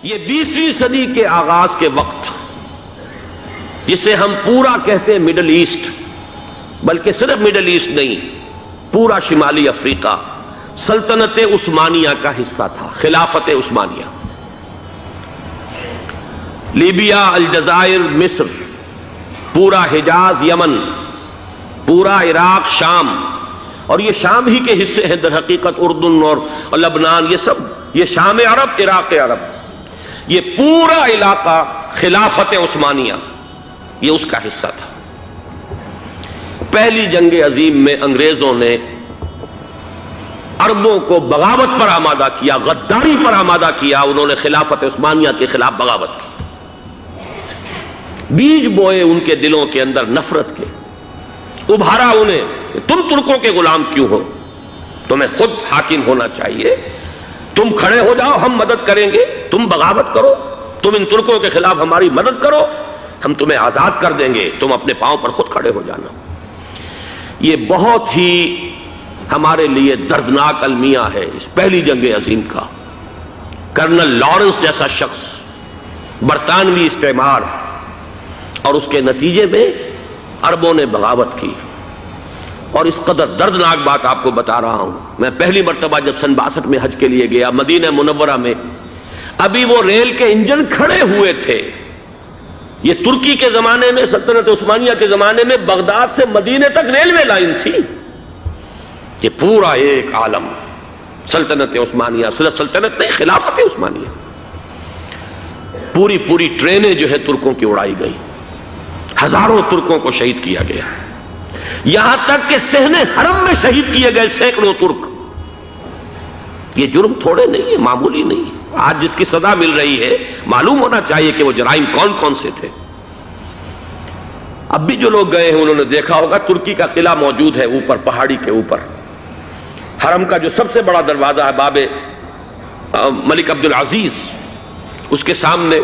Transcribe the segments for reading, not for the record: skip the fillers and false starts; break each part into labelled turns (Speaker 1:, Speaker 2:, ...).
Speaker 1: یہ 20ویں صدی کے آغاز کے وقت، جسے ہم پورا کہتے ہیں مڈل ایسٹ، بلکہ صرف مڈل ایسٹ نہیں، پورا شمالی افریقہ سلطنت عثمانیہ کا حصہ تھا، خلافت عثمانیہ۔ لیبیا، الجزائر، مصر، پورا حجاز، یمن، پورا عراق، شام، اور یہ شام ہی کے حصے ہیں در حقیقت، اردن اور لبنان، یہ سب، یہ شام عرب، عراق عرب، یہ پورا علاقہ خلافت عثمانیہ یہ اس کا حصہ تھا۔ پہلی جنگ عظیم میں انگریزوں نے عربوں کو بغاوت پر آمادہ کیا، غداری پر آمادہ کیا، انہوں نے خلافت عثمانیہ کے خلاف بغاوت کی، بیج بوئے ان کے دلوں کے اندر نفرت کے، ابھارا انہیں کہ تم ترکوں کے غلام کیوں ہو، تمہیں خود حاکم ہونا چاہیے، تم کھڑے ہو جاؤ، ہم مدد کریں گے، تم بغاوت کرو، تم ان ترکوں کے خلاف ہماری مدد کرو، ہم تمہیں آزاد کر دیں گے، تم اپنے پاؤں پر خود کھڑے ہو جانا۔ یہ بہت ہی ہمارے لیے دردناک المیہ ہے اس پہلی جنگ عظیم کا۔ کرنل لارنس جیسا شخص، برطانوی استعمار، اور اس کے نتیجے میں عربوں نے بغاوت کی۔ اور اس قدر دردناک بات آپ کو بتا رہا ہوں، میں پہلی مرتبہ جب سن 62 میں حج کے لیے گیا مدینہ منورہ میں، ابھی وہ ریل کے انجن کھڑے ہوئے تھے۔ یہ ترکی کے زمانے میں، سلطنت عثمانیہ کے زمانے میں بغداد سے مدینے تک ریلوے لائن تھی۔ یہ پورا ایک عالم سلطنت عثمانیہ، صرف سلطنت نہیں، خلافت عثمانیہ، پوری ٹرینیں جو ہے ترکوں کی اڑائی گئی، ہزاروں ترکوں کو شہید کیا گیا، یہاں تک کہ صحن حرم میں شہید کیے گئے سینکڑوں ترک۔ یہ جرم تھوڑے نہیں ہے، معمولی نہیں ہے۔ آج جس کی سزا مل رہی ہے، معلوم ہونا چاہیے کہ وہ جرائم کون کون سے تھے۔ اب بھی جو لوگ گئے ہیں انہوں نے دیکھا ہوگا، ترکی کا قلعہ موجود ہے اوپر پہاڑی کے اوپر، حرم کا جو سب سے بڑا دروازہ ہے باب ملک عبدالعزیز، اس کے سامنے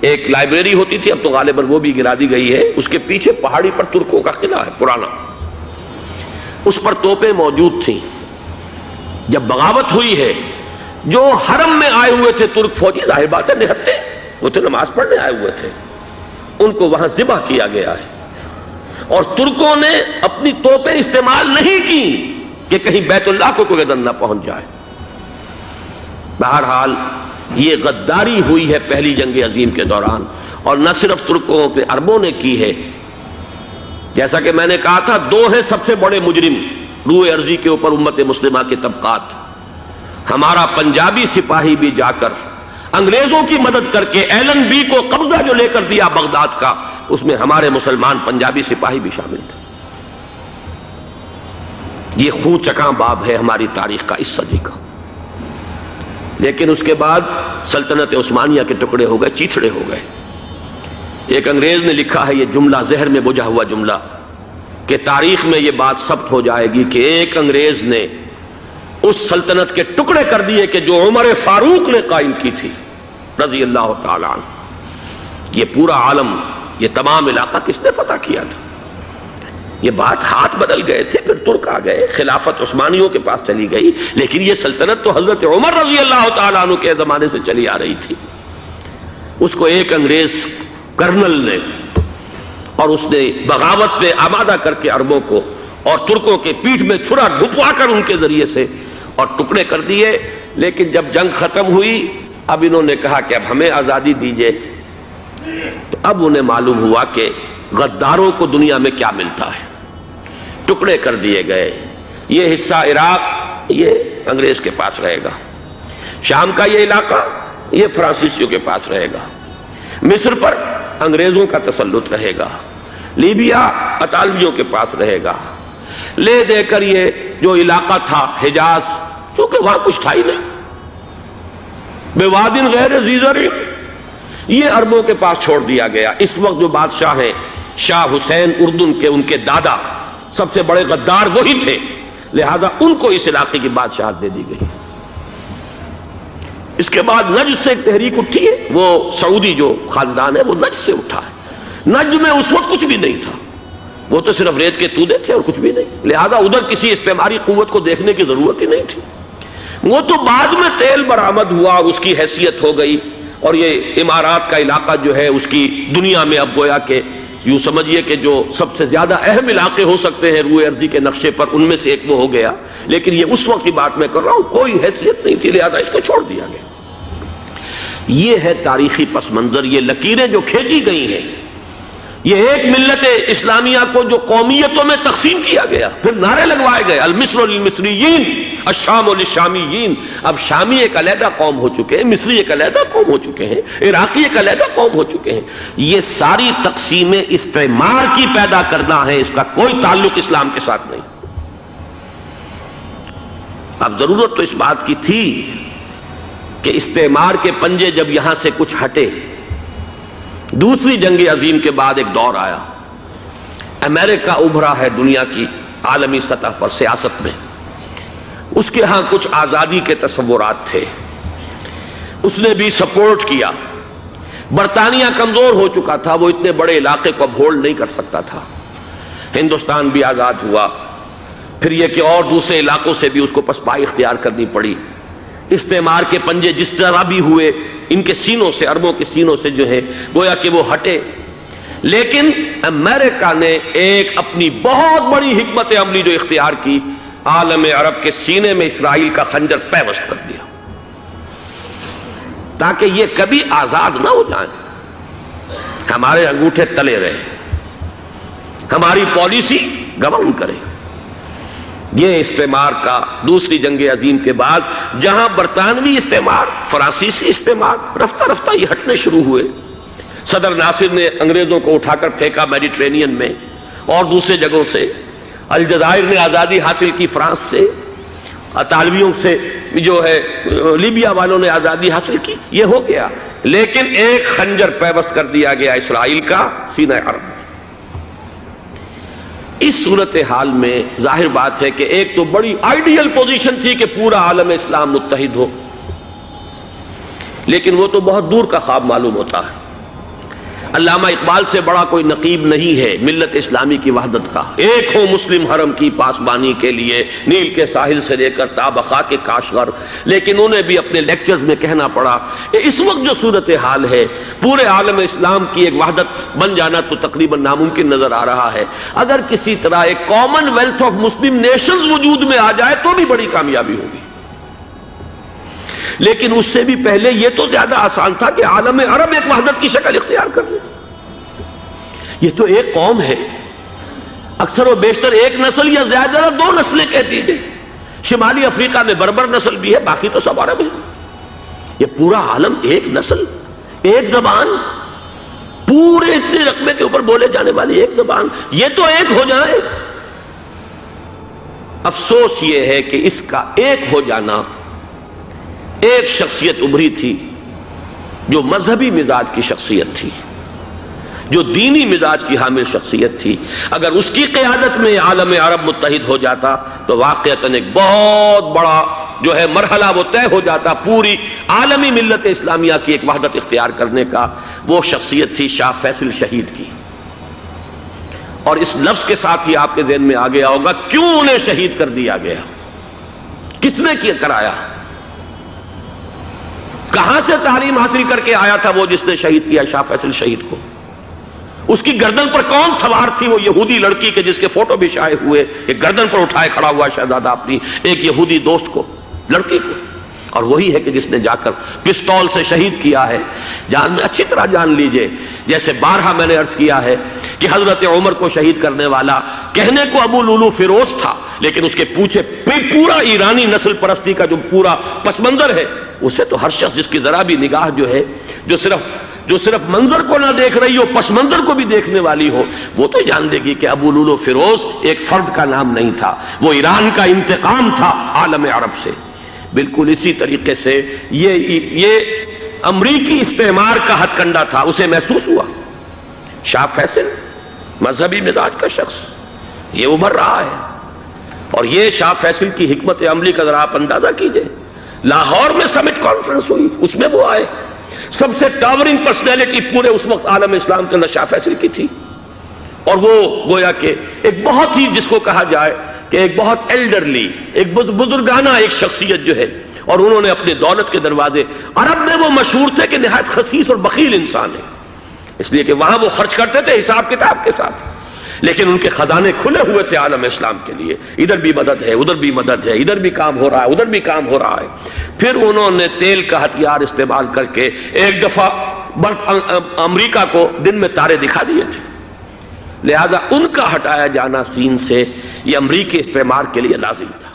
Speaker 1: ایک لائبریری ہوتی تھی، اب تو غالباً وہ بھی گرا دی گئی ہے، اس کے پیچھے پہاڑی پر ترکوں کا قلعہ ہے پرانا، اس پر توپیں موجود تھیں۔ جب بغاوت ہوئی ہے، جو حرم میں آئے ہوئے تھے ترک فوجی، ظاہر بات ہے نہتے، وہ تو نماز پڑھنے آئے ہوئے تھے، ان کو وہاں ذبح کیا گیا ہے، اور ترکوں نے اپنی توپیں استعمال نہیں کی کہ کہیں بیت اللہ کو کوئی ادن نہ پہنچ جائے۔ بہرحال یہ غداری ہوئی ہے پہلی جنگ عظیم کے دوران، اور نہ صرف ترکوں پہ، عربوں نے کی ہے۔ جیسا کہ میں نے کہا تھا، دو ہیں سب سے بڑے مجرم روئے ارضی کے اوپر امت مسلمہ کے طبقات۔ ہمارا پنجابی سپاہی بھی جا کر انگریزوں کی مدد کر کے ایلن بی کو قبضہ جو لے کر دیا بغداد کا، اس میں ہمارے مسلمان پنجابی سپاہی بھی شامل تھے۔ یہ خون چکاں باب ہے ہماری تاریخ کا اس صدی کا۔ لیکن اس کے بعد سلطنت عثمانیہ کے ٹکڑے ہو گئے، چیتھڑے ہو گئے۔ ایک انگریز نے لکھا ہے، یہ جملہ ذہن میں بجھا ہوا جملہ، کہ تاریخ میں یہ بات ثبت ہو جائے گی کہ ایک انگریز نے اس سلطنت کے ٹکڑے کر دیے کہ جو عمر فاروق نے قائم کی تھی رضی اللہ تعالی عنہ۔ یہ پورا عالم، یہ تمام علاقہ کس نے فتح کیا تھا؟ یہ بات ہاتھ بدل گئے تھے، پھر ترک آ گئے، خلافت عثمانیوں کے پاس چلی گئی، لیکن یہ سلطنت تو حضرت عمر رضی اللہ تعالیٰ عنہ کے زمانے سے چلی آ رہی تھی۔ اس کو ایک انگریز کرنل نے، اور اس نے بغاوت پہ آمادہ کر کے عربوں کو اور ترکوں کے پیٹھ میں چھرا ڈھپوا کر ان کے ذریعے سے اور ٹکڑے کر دیے۔ لیکن جب جنگ ختم ہوئی، اب انہوں نے کہا کہ اب ہمیں آزادی دیجیے، تو اب انہیں معلوم ہوا کہ غداروں کو دنیا میں کیا ملتا ہے، ٹکڑے کر دیے گئے۔ یہ حصہ عراق یہ انگریز کے پاس رہے گا، شام کا یہ علاقہ یہ فرانسیسیوں کے پاس رہے گا، مصر پر انگریزوں کا تسلط رہے گا، لیبیا اطالویوں کے پاس رہے گا، لے دے کر یہ جو علاقہ تھا حجاز، چونکہ وہاں کچھ تھا ہی نہیں، بوادٍ غیر ذی زرع، یہ عربوں کے پاس چھوڑ دیا گیا۔ اس وقت جو بادشاہ ہیں، شاہ حسین اردن کے، ان کے دادا سب سے بڑے غدار وہی تھے، لہذا ان کو اس علاقے کی بادشاہت دے دی گئی۔ اس کے بعد نجد سے ایک تحریک اٹھی ہے، وہ سعودی جو خاندان ہے وہ نجد سے اٹھا ہے۔ نجد میں اس وقت کچھ بھی نہیں تھا، وہ تو صرف ریت کے تودے تھے اور کچھ بھی نہیں، لہذا ادھر کسی استعماری قوت کو دیکھنے کی ضرورت ہی نہیں تھی۔ وہ تو بعد میں تیل برآمد ہوا اور اس کی حیثیت ہو گئی، اور یہ امارات کا علاقہ جو ہے اس کی دنیا میں اب گویا کہ یوں سمجھیے کہ جو سب سے زیادہ اہم علاقے ہو سکتے ہیں روئے ارضی کے نقشے پر، ان میں سے ایک وہ ہو گیا. لیکن یہ اس وقت کی بات میں کر رہا ہوں، کوئی حیثیت نہیں تھی، لہذا اس کو چھوڑ دیا گیا. یہ ہے تاریخی پس منظر، یہ لکیریں جو کھینچی گئی ہیں. یہ ایک ملت اسلامیہ کو جو قومیتوں میں تقسیم کیا گیا، پھر نعرے لگوائے گئے المصر للمصریین الشام للشامیین. اب شامی ایک علیحدہ قوم ہو چکے ہیں، مصری ایک علیحدہ قوم ہو چکے ہیں، عراقی ایک علیحدہ قوم ہو چکے ہیں. یہ ساری تقسیمیں استعمار کی پیدا کرنا ہے، اس کا کوئی تعلق اسلام کے ساتھ نہیں. اب ضرورت تو اس بات کی تھی کہ استعمار کے پنجے جب یہاں سے کچھ ہٹے، دوسری جنگ عظیم کے بعد ایک دور آیا، امریکہ ابھرا ہے دنیا کی عالمی سطح پر سیاست میں. اس کے ہاں کچھ آزادی کے تصورات تھے، اس نے بھی سپورٹ کیا. برطانیہ کمزور ہو چکا تھا، وہ اتنے بڑے علاقے کو اب ہولڈ نہیں کر سکتا تھا. ہندوستان بھی آزاد ہوا، پھر یہ کہ اور دوسرے علاقوں سے بھی اس کو پسپائی اختیار کرنی پڑی. استعمار کے پنجے جس طرح بھی ہوئے، ان کے سینوں سے، عربوں کے سینوں سے جو ہے گویا کہ وہ ہٹے. لیکن امریکہ نے ایک اپنی بہت بڑی حکمت عملی جو اختیار کی، عالم عرب کے سینے میں اسرائیل کا خنجر پیوست کر دیا تاکہ یہ کبھی آزاد نہ ہو جائیں، ہمارے انگوٹھے تلے رہے، ہماری پالیسی گورن کرے. یہ استعمار کا دوسری جنگ عظیم کے بعد جہاں برطانوی استعمار، فرانسیسی استعمار رفتہ رفتہ یہ ہٹنے شروع ہوئے. صدر ناصر نے انگریزوں کو اٹھا کر پھینکا میڈیٹرینین میں اور دوسرے جگہوں سے. الجزائر نے آزادی حاصل کی فرانس سے، اطالویوں سے جو ہے لیبیا والوں نے آزادی حاصل کی. یہ ہو گیا، لیکن ایک خنجر پیوست کر دیا گیا اسرائیل کا سینہ عرب. اس صورتحال میں ظاہر بات ہے کہ ایک تو بڑی آئیڈیل پوزیشن تھی کہ پورا عالم اسلام متحد ہو، لیکن وہ تو بہت دور کا خواب معلوم ہوتا ہے. علامہ اقبال سے بڑا کوئی نقیب نہیں ہے ملت اسلامی کی وحدت کا. ایک ہو مسلم حرم کی پاسبانی کے لیے، نیل کے ساحل سے لے کر تا بخاک کے کاشغر. لیکن انہیں بھی اپنے لیکچرز میں کہنا پڑا کہ اس وقت جو صورتحال ہے، پورے عالم اسلام کی ایک وحدت بن جانا تو تقریباً ناممکن نظر آ رہا ہے. اگر کسی طرح ایک common wealth of Muslim nations وجود میں آ جائے تو بھی بڑی کامیابی ہوگی. لیکن اس سے بھی پہلے یہ تو زیادہ آسان تھا کہ عالم عرب ایک وحدت کی شکل اختیار کر لے. یہ تو ایک قوم ہے، اکثر و بیشتر ایک نسل یا زیادہ دو نسلیں کہہ دیجیے. شمالی افریقہ میں بربر نسل بھی ہے، باقی تو سب عرب ہے. یہ پورا عالم ایک نسل، ایک زبان، پورے اتنے رقبے کے اوپر بولے جانے والی ایک زبان، یہ تو ایک ہو جائے. افسوس یہ ہے کہ اس کا ایک ہو جانا، ایک شخصیت ابھری تھی جو مذہبی مزاج کی شخصیت تھی، جو دینی مزاج کی حامل شخصیت تھی. اگر اس کی قیادت میں عالم عرب متحد ہو جاتا تو واقعتاً ایک بہت بڑا جو ہے مرحلہ وہ طے ہو جاتا پوری عالمی ملت اسلامیہ کی ایک وحدت اختیار کرنے کا. وہ شخصیت تھی شاہ فیصل شہید کی. اور اس لفظ کے ساتھ ہی آپ کے ذہن میں آ گیا ہوگا کیوں انہیں شہید کر دیا گیا، کس نے کیا کرایا، کہاں سے تعلیم حاصل کر کے آیا تھا وہ جس نے شہید کیا شاہ فیصل شہید کو. اس کی گردن پر کون سوار تھی، وہ یہودی لڑکی کے جس کے فوٹو بھی شائع ہوئے، ایک گردن پر اٹھائے کھڑا ہوا شہزادہ اپنی ایک یہودی دوست کو، لڑکی کو. اور وہی ہے کہ جس نے جا کر پستول سے شہید کیا ہے. جان میں اچھی طرح جان لیجئے، جیسے بارہا میں نے عرض کیا ہے کہ حضرت عمر کو شہید کرنے والا کہنے کو ابو لولو فیروز تھا، لیکن اس کے پیچھے پورا ایرانی نسل پرستی کا جو پورا پس منظر ہے، اسے تو ہر شخص جس کی ذرا بھی نگاہ جو ہے جو صرف منظر کو نہ دیکھ رہی ہو، پس منظر کو بھی دیکھنے والی ہو، وہ تو جان لے گی کہ ابو لولو فیروز ایک فرد کا نام نہیں تھا، وہ ایران کا انتقام تھا عالم عرب سے. بالکل اسی طریقے سے یہ امریکی استعمار کا ہتھ کنڈا تھا، اسے محسوس ہوا. شاہ فیصل مذہبی مزاج کا شخص یہ ابھر رہا ہے، اور یہ شاہ فیصل کی حکمت عملی کا ذرا آپ اندازہ کیجئے. لاہور میں سمٹ کانفرنس ہوئی، اس میں وہ آئے، سب سے ٹاورنگ پرسنالٹی پورے اس وقت عالم اسلام کے اندر شاہ فیصل کی تھی. اور وہ گویا کہ ایک بہت ہی جس کو کہا جائے کہ ایک بہت ایلڈرلی، ایک بزرگانہ ایک شخصیت جو ہے، اور انہوں نے اپنے دولت کے دروازے، عرب میں وہ مشہور تھے کہ نہایت خسیس اور بخیل انسان ہے، اس لیے کہ وہاں وہ خرچ کرتے تھے حساب کتاب کے ساتھ، لیکن ان کے خزانے کھلے ہوئے تھے عالم اسلام کے لیے، ادھر بھی مدد ہے، ادھر بھی مدد ہے، ادھر بھی کام ہو رہا ہے، ادھر بھی کام ہو رہا ہے۔ پھر انہوں نے تیل کا ہتھیار استعمال کر کے ایک دفعہ امریکہ کو دن میں تارے دکھا دیے تھے، لہذا ان کا ہٹایا جانا سین سے یہ امریکی استعمار کے لیے لازم تھا۔